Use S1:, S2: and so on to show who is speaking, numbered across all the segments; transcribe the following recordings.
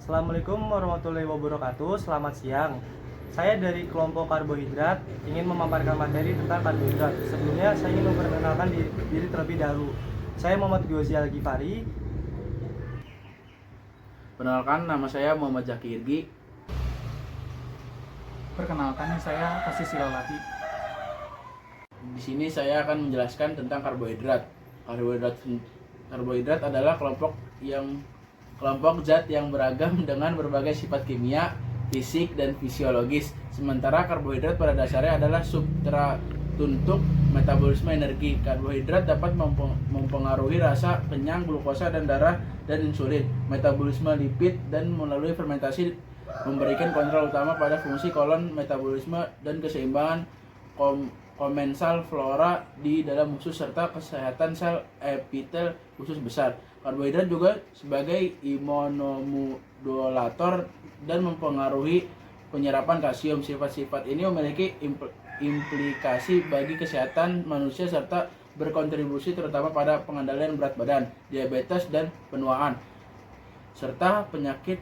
S1: Assalamualaikum warahmatullahi wabarakatuh. Selamat siang. Saya dari kelompok karbohidrat ingin memaparkan materi tentang karbohidrat. Sebelumnya saya ingin memperkenalkan diri terlebih dahulu. Saya Muhammad Gyozi Al-Ghifari.
S2: Perkenalkan, nama saya Muhammad Zaki Irgi.
S3: Perkenalkan, saya Kasih Silawati.
S2: Di sini saya akan menjelaskan tentang karbohidrat. Karbohidrat adalah kelompok zat yang beragam dengan berbagai sifat kimia, fisik, dan fisiologis. Sementara karbohidrat pada dasarnya adalah substrat untuk metabolisme energi. Karbohidrat dapat mempengaruhi rasa, kenyang, glukosa dan darah, dan insulin, metabolisme lipid, dan melalui fermentasi memberikan kontrol utama pada fungsi kolon, metabolisme, dan keseimbangan komensal flora di dalam usus serta kesehatan sel epitel usus besar. Karbohidrat juga sebagai imunomodulator dan mempengaruhi penyerapan kalsium. Sifat-sifat ini memiliki implikasi bagi kesehatan manusia serta berkontribusi terutama pada pengendalian berat badan, diabetes dan penuaan, serta penyakit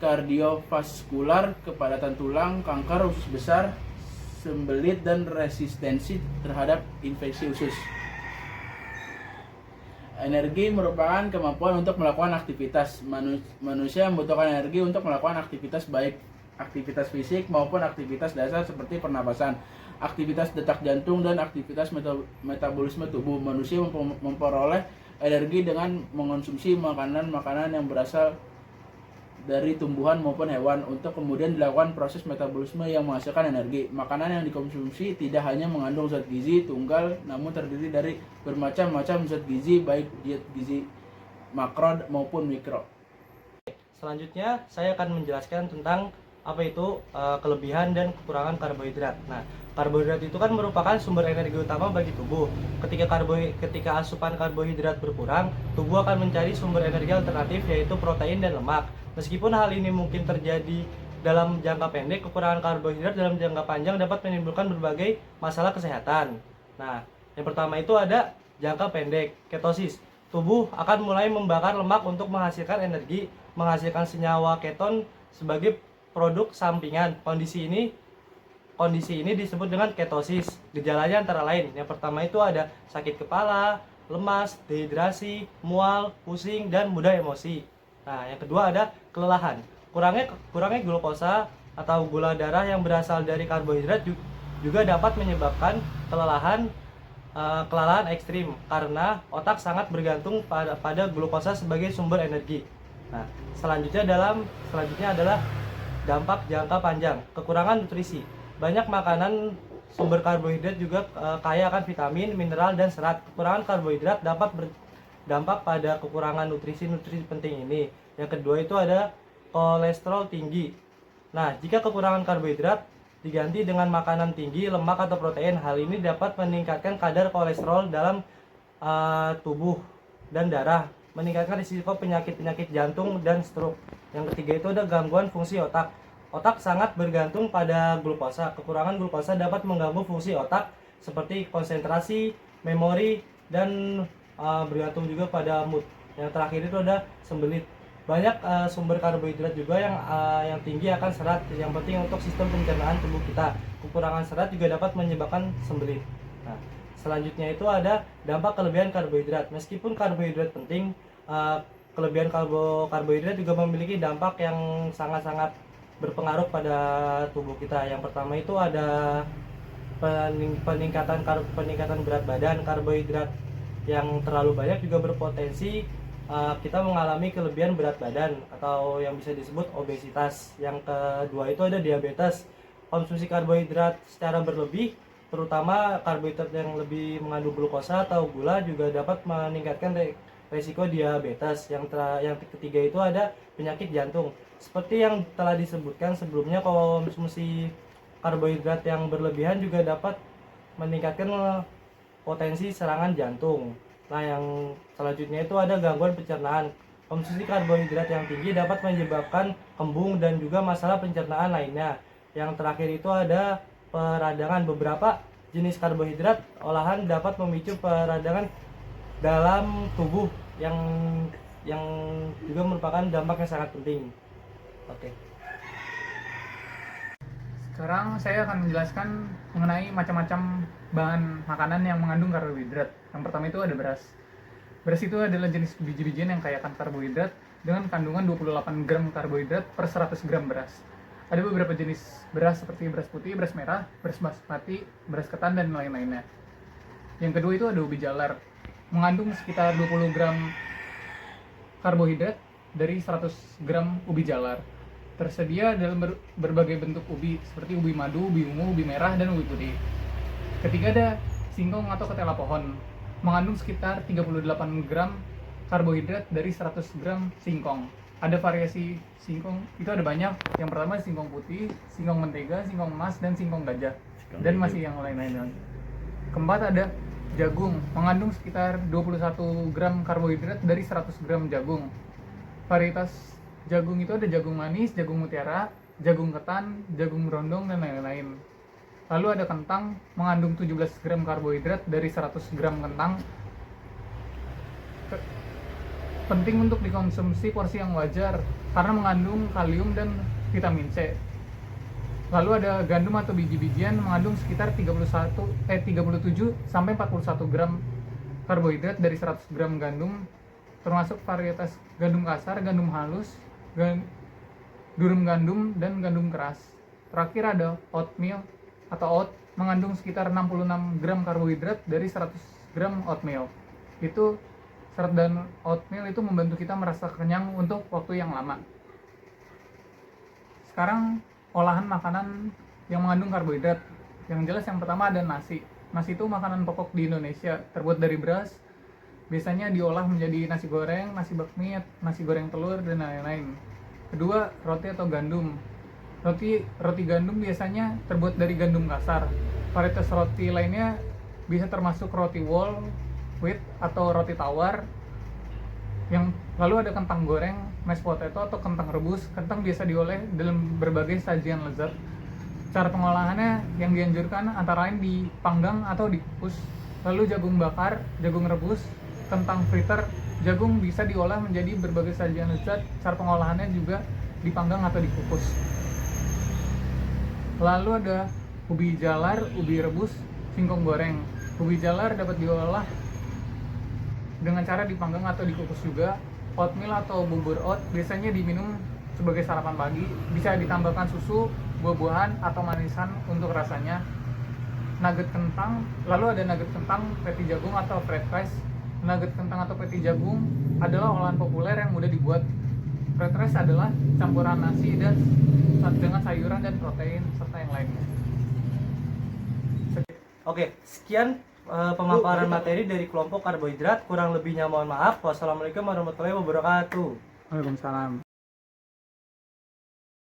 S2: kardiovaskular, kepadatan tulang, kanker usus besar, sembelit, dan resistensi terhadap infeksi usus. Energi merupakan kemampuan untuk melakukan aktivitas. Manusia membutuhkan energi untuk melakukan aktivitas, baik aktivitas fisik maupun aktivitas dasar seperti pernapasan, aktivitas detak jantung, dan aktivitas metabolisme tubuh. Manusia memperoleh energi dengan mengonsumsi makanan-makanan yang berasal dari tumbuhan maupun hewan untuk kemudian dilakukan proses metabolisme yang menghasilkan energi. Makanan yang dikonsumsi tidak hanya mengandung zat gizi tunggal, namun terdiri dari bermacam-macam zat gizi, baik zat gizi makro maupun mikro.
S1: Selanjutnya saya akan menjelaskan tentang apa itu kelebihan dan kekurangan karbohidrat. Nah, karbohidrat itu kan merupakan sumber energi utama bagi tubuh. Ketika asupan karbohidrat berkurang, tubuh akan mencari sumber energi alternatif yaitu protein dan lemak. Meskipun hal ini mungkin terjadi dalam jangka pendek, kekurangan karbohidrat dalam jangka panjang dapat menimbulkan berbagai masalah kesehatan. Nah, yang pertama itu ada jangka pendek, ketosis. Tubuh akan mulai membakar lemak untuk menghasilkan energi, menghasilkan senyawa keton sebagai produk sampingan. Kondisi ini disebut dengan ketosis. Gejalanya antara lain, yang pertama itu ada sakit kepala, lemas, dehidrasi, mual, pusing, dan mudah emosi. Nah, yang kedua ada kelelahan. Kurangnya glukosa atau gula darah yang berasal dari karbohidrat juga dapat menyebabkan kelelahan ekstrim karena otak sangat bergantung pada glukosa sebagai sumber energi. Nah, selanjutnya adalah dampak jangka panjang, kekurangan nutrisi. Banyak makanan sumber karbohidrat juga kaya akan vitamin, mineral, dan serat. Kekurangan karbohidrat dapat berdampak pada kekurangan nutrisi-nutrisi penting ini. Yang kedua itu ada kolesterol tinggi. Nah, jika kekurangan karbohidrat diganti dengan makanan tinggi lemak atau protein, hal ini dapat meningkatkan kadar kolesterol dalam tubuh dan darah, meningkatkan risiko penyakit jantung dan stroke. Yang ketiga itu ada gangguan fungsi otak. Otak sangat bergantung pada glukosa. Kekurangan glukosa dapat mengganggu fungsi otak seperti konsentrasi, memori, dan bergantung juga pada mood. Yang terakhir itu ada sembelit. Banyak sumber karbohidrat juga yang tinggi akan serat, yang penting untuk sistem pencernaan tubuh kita. Kekurangan serat juga dapat menyebabkan sembelit. Nah, selanjutnya itu ada dampak kelebihan karbohidrat. Meskipun karbohidrat penting, kelebihan karbohidrat juga memiliki dampak yang sangat-sangat berpengaruh pada tubuh kita. Yang pertama itu ada peningkatan berat badan. Karbohidrat yang terlalu banyak juga berpotensi kita mengalami kelebihan berat badan atau yang bisa disebut obesitas. Yang kedua itu ada diabetes. Konsumsi karbohidrat secara berlebih, terutama karbohidrat yang lebih mengandung glukosa atau gula, juga dapat meningkatkan resiko diabetes. Yang ketiga itu ada penyakit jantung. Seperti yang telah disebutkan sebelumnya, konsumsi karbohidrat yang berlebihan juga dapat meningkatkan potensi serangan jantung. Nah, yang selanjutnya itu ada gangguan pencernaan. Konsumsi karbohidrat yang tinggi dapat menyebabkan kembung dan juga masalah pencernaan lainnya. Yang terakhir itu ada peradangan. Beberapa jenis karbohidrat olahan dapat memicu peradangan dalam tubuh yang juga merupakan dampak yang sangat penting. Oke.
S3: Sekarang saya akan menjelaskan mengenai macam-macam bahan makanan yang mengandung karbohidrat. Yang pertama itu ada beras. Beras itu adalah jenis biji-bijian yang kaya akan karbohidrat dengan kandungan 28 gram karbohidrat per 100 gram beras. Ada beberapa jenis beras seperti beras putih, beras merah, beras basmati, beras ketan, dan lain-lainnya. Yang kedua itu ada ubi jalar, mengandung sekitar 20 gram karbohidrat dari 100 gram ubi jalar. Tersedia dalam berbagai bentuk ubi seperti ubi madu, ubi ungu, ubi merah, dan ubi putih. Ketiga ada singkong atau ketela pohon, mengandung sekitar 38 gram karbohidrat dari 100 gram singkong. Ada variasi singkong, itu ada banyak. Yang pertama singkong putih, singkong mentega, singkong emas, dan singkong gajah. Dan masih yang lain-lain. Keempat ada jagung, mengandung sekitar 21 gram karbohidrat dari 100 gram jagung. Varietas jagung itu ada jagung manis, jagung mutiara, jagung ketan, jagung berondong, dan lain-lain. Lalu ada kentang, mengandung 17 gram karbohidrat dari 100 gram kentang. Penting untuk dikonsumsi porsi yang wajar karena mengandung kalium dan vitamin C. Lalu ada gandum atau biji-bijian, mengandung sekitar 37 sampai 41 gram karbohidrat dari 100 gram gandum, termasuk varietas gandum kasar, gandum halus, durum gandum, dan gandum keras. Terakhir ada oatmeal atau oat, mengandung sekitar 66 gram karbohidrat dari 100 gram oatmeal. Itu serat dan oatmeal itu membantu kita merasa kenyang untuk waktu yang lama. Sekarang olahan makanan yang mengandung karbohidrat. Yang jelas yang pertama ada nasi. Nasi itu makanan pokok di Indonesia, terbuat dari beras. Biasanya diolah menjadi nasi goreng, nasi bakmi, nasi goreng telur, dan lain-lain. Kedua, roti atau gandum. Roti gandum biasanya terbuat dari gandum kasar. Varietas roti lainnya bisa termasuk roti wall, wheat, atau roti tawar. Lalu ada kentang goreng, mashed potato, atau kentang rebus. Kentang biasa diolah dalam berbagai sajian lezat. Cara pengolahannya yang dianjurkan antara lain dipanggang atau dikukus. Lalu jagung bakar, jagung rebus, kentang fritter, jagung bisa diolah menjadi berbagai sajian lezat. Cara pengolahannya juga dipanggang atau dikukus. Lalu ada ubi jalar, ubi rebus, singkong goreng. Ubi jalar dapat diolah dengan cara dipanggang atau dikukus juga. Oatmeal atau bubur oat biasanya diminum sebagai sarapan pagi. Bisa ditambahkan susu, buah-buahan, atau manisan untuk rasanya. Nugget kentang, lalu ada nugget kentang, patty jagung, atau fried rice. Nugget kentang atau patty jagung adalah olahan populer yang mudah dibuat. Fried rice adalah campuran nasi dan dengan sayuran dan protein serta yang lainnya.
S1: Oke, sekian pemaparan materi dari kelompok karbohidrat. Kurang lebihnya mohon maaf. Wassalamualaikum warahmatullahi wabarakatuh.
S3: Waalaikumsalam.